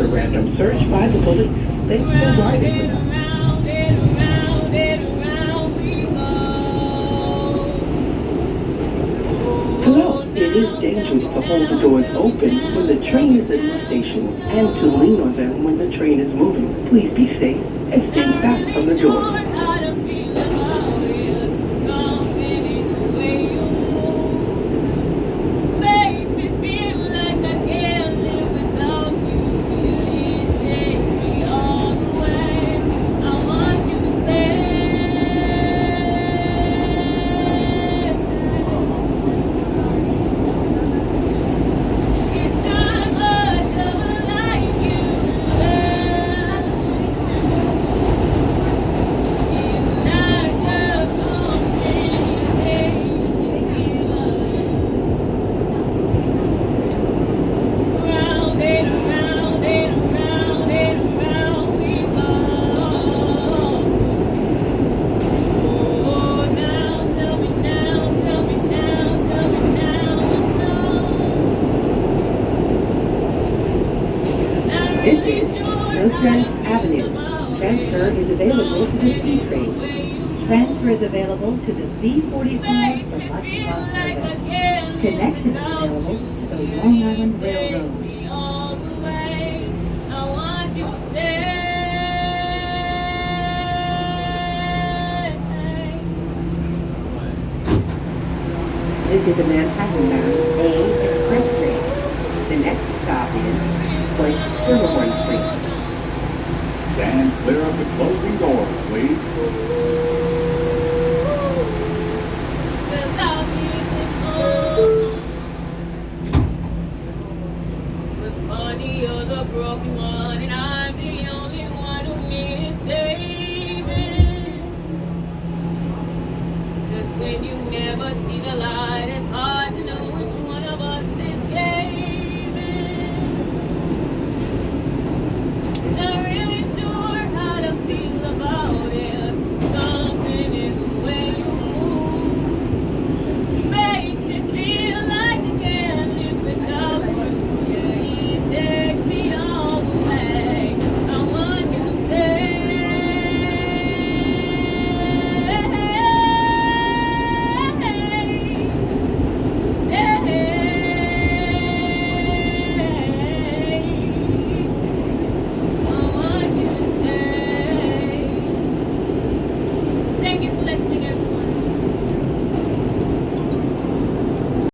After random search by the police, they were riding with us. Hello. It is dangerous to hold the doors open when the train is in the station and to lean on them when the train is moving. Please be safe and stand back from the doors. This is Rosecrans Avenue. Transfer is available to the C train. Transfer is available to the C45 from Lexington service. Connection is available to the Long Island Railroad. This is the Manhattan bound A Express train. The next stop is Point Silverhorn Street. Stand clear of the closing doors, please. You're the broken one.